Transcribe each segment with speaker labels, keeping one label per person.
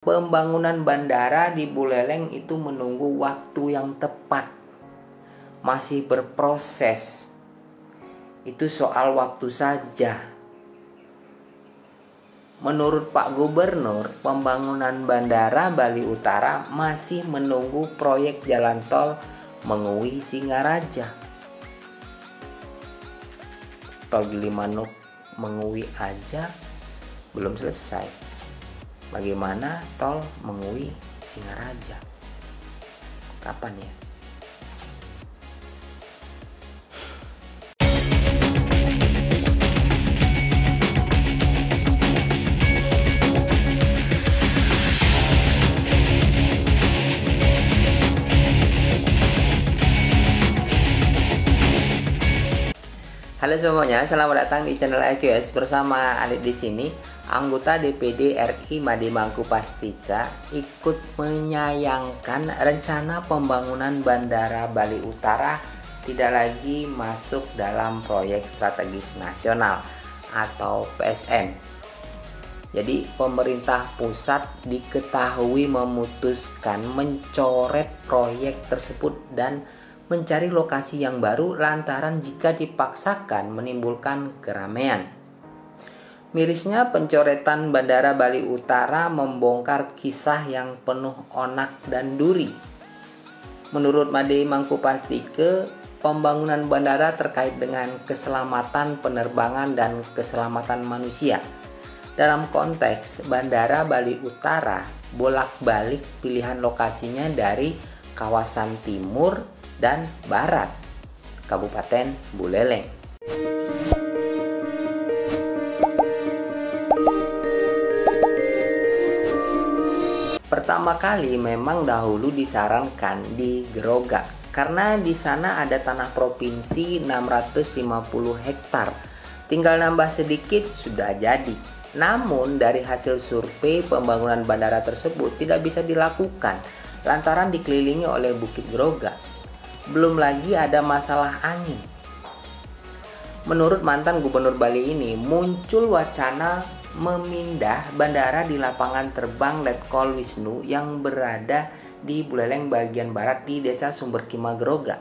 Speaker 1: Pembangunan bandara di Buleleng itu menunggu waktu yang tepat, masih berproses. Itu soal waktu saja. Menurut Pak Gubernur, pembangunan bandara Bali Utara masih menunggu proyek jalan tol Mengui Singaraja. Tol Gilimanuk Mengui aja belum selesai. Bagaimana tol Mengui Singaraja? Kapan ya? Halo semuanya, selamat datang di channel IQS bersama Alit di sini. Anggota DPD RI Made Mangku Pastika ikut menyayangkan rencana pembangunan Bandara Bali Utara tidak lagi masuk dalam proyek strategis nasional atau PSN. Jadi pemerintah pusat diketahui memutuskan mencoret proyek tersebut dan mencari lokasi yang baru lantaran jika dipaksakan menimbulkan keramaian. Mirisnya pencoretan Bandara Bali Utara membongkar kisah yang penuh onak dan duri. Menurut Made Mangku Pastike, pembangunan bandara terkait dengan keselamatan penerbangan dan keselamatan manusia. Dalam konteks Bandara Bali Utara, bolak-balik pilihan lokasinya dari kawasan timur dan barat, Kabupaten Buleleng. Pertama kali memang dahulu disarankan di Geroga karena di sana ada tanah provinsi 650 hektar. Tinggal nambah sedikit sudah jadi. Namun dari hasil survei pembangunan bandara tersebut tidak bisa dilakukan lantaran dikelilingi oleh Bukit Geroga. Belum lagi ada masalah angin. Menurut mantan Gubernur Bali ini, muncul wacana memindah bandara di lapangan terbang Letkol Wisnu yang berada di Buleleng bagian barat di Desa Sumberkima Geroga.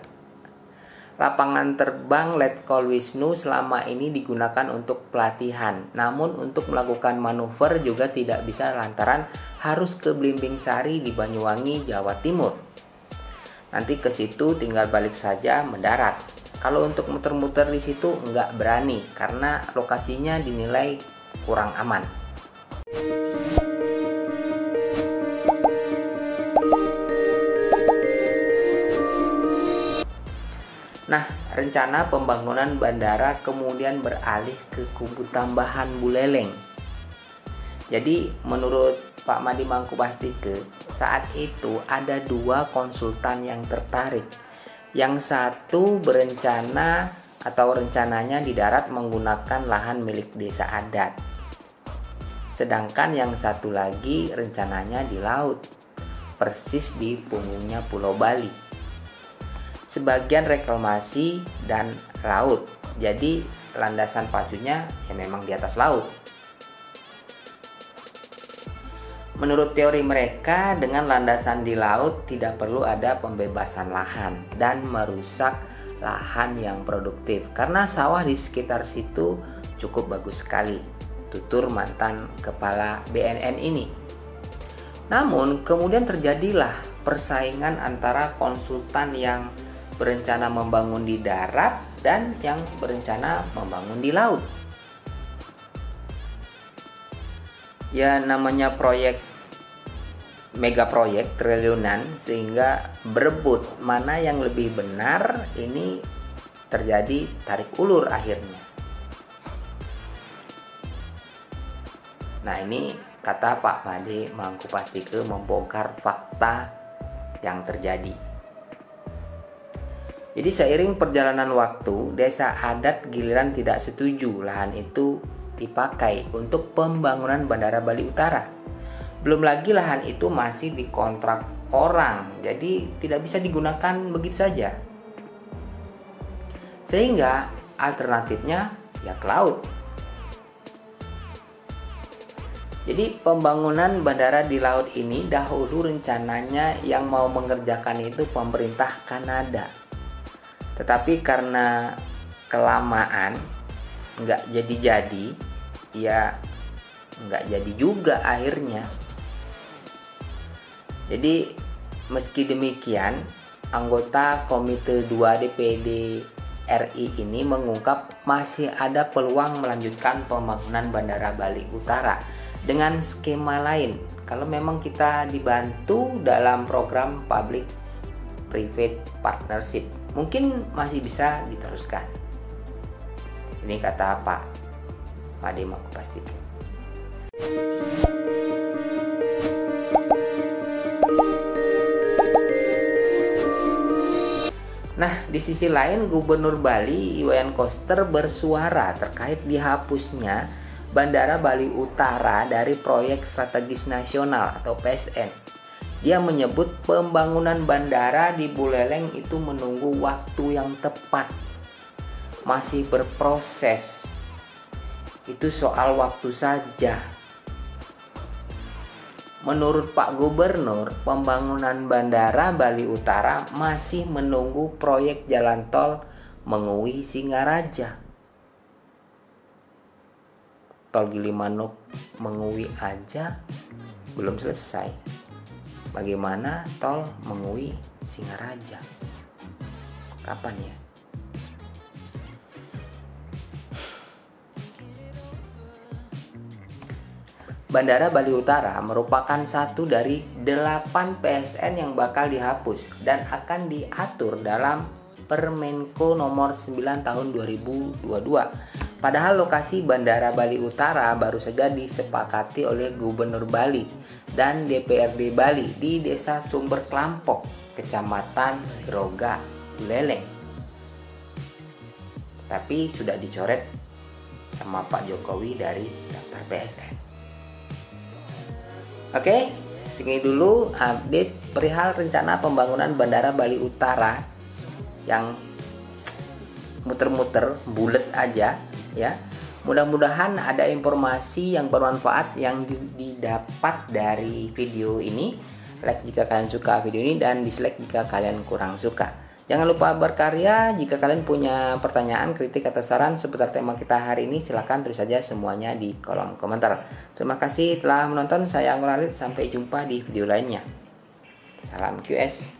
Speaker 1: Lapangan terbang Letkol Wisnu selama ini digunakan untuk pelatihan, namun untuk melakukan manuver juga tidak bisa lantaran harus ke Blimbing Sari di Banyuwangi, Jawa Timur. Nanti ke situ tinggal balik saja mendarat. Kalau untuk muter-muter di situ nggak berani karena lokasinya dinilai kurang aman. Nah, rencana pembangunan bandara kemudian beralih ke kubu tambahan Buleleng. Jadi, menurut Pak Made Mangku Pastike, saat itu ada dua konsultan yang tertarik. Yang satu berencana atau rencananya di darat menggunakan lahan milik desa adat. Sedangkan yang satu lagi rencananya di laut, persis di punggungnya Pulau Bali. Sebagian reklamasi dan laut, jadi landasan pacunya ya memang di atas laut. Menurut teori mereka, dengan landasan di laut tidak perlu ada pembebasan lahan dan merusak lahan yang produktif karena sawah di sekitar situ cukup bagus sekali, tutur mantan kepala BNN ini. Namun kemudian terjadilah persaingan antara konsultan yang berencana membangun di darat dan yang berencana membangun di laut. Ya namanya proyek mega proyek triliunan, sehingga berebut mana yang lebih benar, ini terjadi tarik ulur akhirnya. Nah, ini kata Pak Made Mangku Pastike membongkar fakta yang terjadi. Jadi seiring perjalanan waktu, desa adat giliran tidak setuju lahan itu dipakai untuk pembangunan Bandara Bali Utara. Belum lagi lahan itu masih dikontrak orang, jadi tidak bisa digunakan begitu saja. Sehingga alternatifnya ya ke laut. Jadi pembangunan bandara di laut ini dahulu rencananya yang mau mengerjakan itu pemerintah Kanada. Tetapi karena kelamaan nggak jadi-jadi, ya nggak jadi juga akhirnya. Jadi meski demikian, anggota Komite 2 DPD RI ini mengungkap masih ada peluang melanjutkan pembangunan Bandara Bali Utara dengan skema lain kalau memang kita dibantu dalam program public private partnership, mungkin masih bisa diteruskan. Ini kata Pak Made Mangkubastika. Nah, di sisi lain Gubernur Bali Iwayan Koster bersuara terkait dihapusnya Bandara Bali Utara dari Proyek Strategis Nasional atau PSN. Dia menyebut pembangunan bandara di Buleleng itu menunggu waktu yang tepat. Masih berproses. Itu soal waktu saja. Menurut Pak Gubernur, pembangunan Bandara Bali Utara masih menunggu proyek jalan tol Mengui Singaraja. Tol Gilimanuk Mengui aja belum selesai. Bagaimana tol Mengui Singaraja? Kapan ya? Bandara Bali Utara merupakan satu dari 8 PSN yang bakal dihapus dan akan diatur dalam Permenko nomor 9 tahun 2022. Padahal lokasi Bandara Bali Utara baru saja disepakati oleh Gubernur Bali dan DPRD Bali di Desa Sumber Klampok, Kecamatan Groga, Buleleng. Tapi sudah dicoret sama Pak Jokowi dari daftar PSN. Oke, segini dulu update perihal rencana pembangunan Bandara Bali Utara yang muter-muter bulet aja ya. Mudah-mudahan ada informasi yang bermanfaat yang didapat dari video ini. Like jika kalian suka video ini dan dislike jika kalian kurang suka. Jangan lupa berkarya. Jika kalian punya pertanyaan, kritik atau saran seputar tema kita hari ini, silakan tulis saja semuanya di kolom komentar. Terima kasih telah menonton. Saya Anggur Halid. Sampai jumpa di video lainnya. Salam QS.